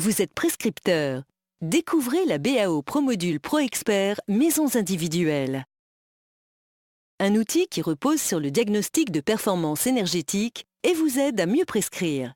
Vous êtes prescripteur. Découvrez la BAO ProModule Pro Expert Maisons individuelles. Un outil qui repose sur le diagnostic de performance énergétique et vous aide à mieux prescrire.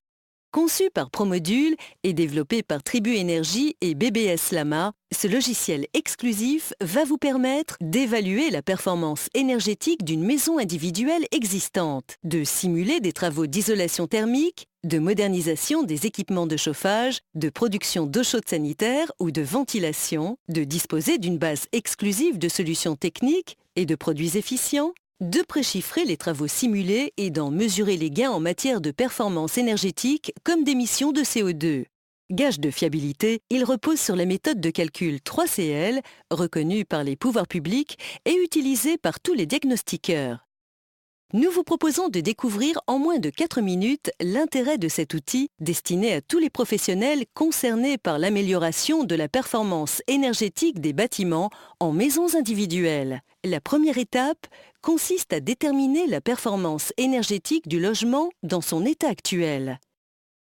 Conçu par ProModule et développé par Tribu Énergie et BBS Lama, ce logiciel exclusif va vous permettre d'évaluer la performance énergétique d'une maison individuelle existante, de simuler des travaux d'isolation thermique, de modernisation des équipements de chauffage, de production d'eau chaude sanitaire ou de ventilation, de disposer d'une base exclusive de solutions techniques et de produits efficients, de préchiffrer les travaux simulés et d'en mesurer les gains en matière de performance énergétique comme d'émissions de CO2. Gage de fiabilité, il repose sur la méthode de calcul 3CL, reconnue par les pouvoirs publics et utilisée par tous les diagnostiqueurs. Nous vous proposons de découvrir en moins de 4 minutes l'intérêt de cet outil destiné à tous les professionnels concernés par l'amélioration de la performance énergétique des bâtiments en maisons individuelles. La première étape consiste à déterminer la performance énergétique du logement dans son état actuel.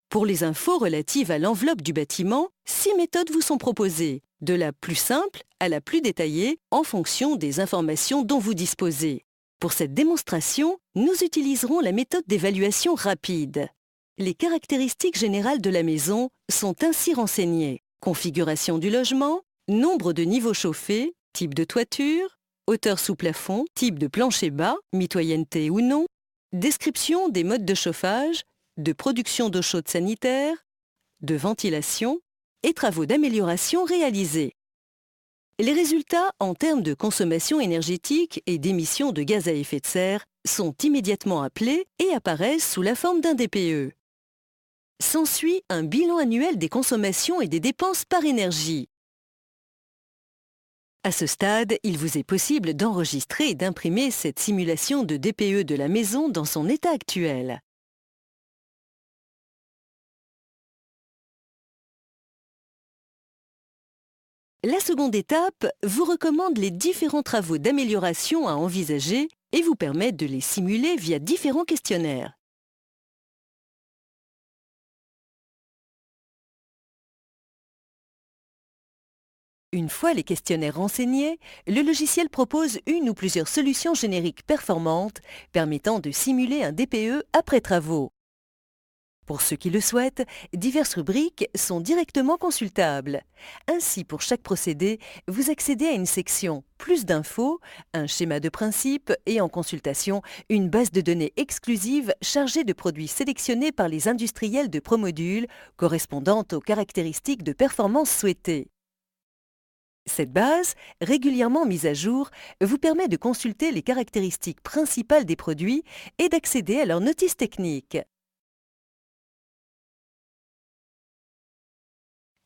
Pour les infos relatives à l'enveloppe du bâtiment, 6 méthodes vous sont proposées, de la plus simple à la plus détaillée en fonction des informations dont vous disposez. Pour cette démonstration, nous utiliserons la méthode d'évaluation rapide. Les caractéristiques générales de la maison sont ainsi renseignées. Configuration du logement, nombre de niveaux chauffés, type de toiture, hauteur sous plafond, type de plancher bas, mitoyenneté ou non, description des modes de chauffage, de production d'eau chaude sanitaire, de ventilation et travaux d'amélioration réalisés. Les résultats en termes de consommation énergétique et d'émissions de gaz à effet de serre sont immédiatement appelés et apparaissent sous la forme d'un DPE. S'ensuit un bilan annuel des consommations et des dépenses par énergie. À ce stade, il vous est possible d'enregistrer et d'imprimer cette simulation de DPE de la maison dans son état actuel. La seconde étape vous recommande les différents travaux d'amélioration à envisager et vous permet de les simuler via différents questionnaires. Une fois les questionnaires renseignés, le logiciel propose une ou plusieurs solutions génériques performantes permettant de simuler un DPE après travaux. Pour ceux qui le souhaitent, diverses rubriques sont directement consultables. Ainsi, pour chaque procédé, vous accédez à une section « Plus d'infos », un schéma de principe et en consultation, une base de données exclusive chargée de produits sélectionnés par les industriels de ProModule correspondant aux caractéristiques de performance souhaitées. Cette base, régulièrement mise à jour, vous permet de consulter les caractéristiques principales des produits et d'accéder à leurs notices techniques.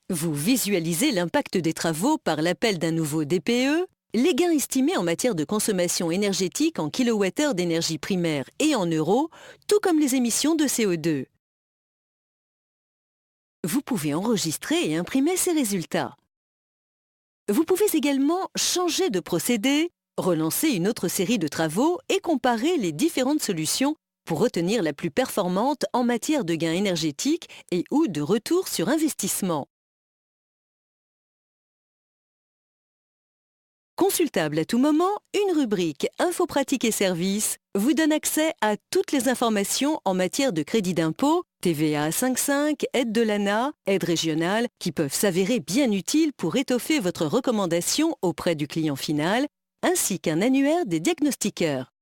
Vous visualisez l'impact des travaux par l'appel d'un nouveau DPE, les gains estimés en matière de consommation énergétique en kWh d'énergie primaire et en euros, tout comme les émissions de CO2. Vous pouvez enregistrer et imprimer ces résultats. Vous pouvez également changer de procédé, relancer une autre série de travaux et comparer les différentes solutions pour retenir la plus performante en matière de gains énergétiques et ou de retour sur investissement. Consultable à tout moment, une rubrique Infos pratiques et services vous donne accès à toutes les informations en matière de crédit d'impôt, TVA à 5,5, aide de l'ANA, aide régionale, qui peuvent s'avérer bien utiles pour étoffer votre recommandation auprès du client final, ainsi qu'un annuaire des diagnostiqueurs.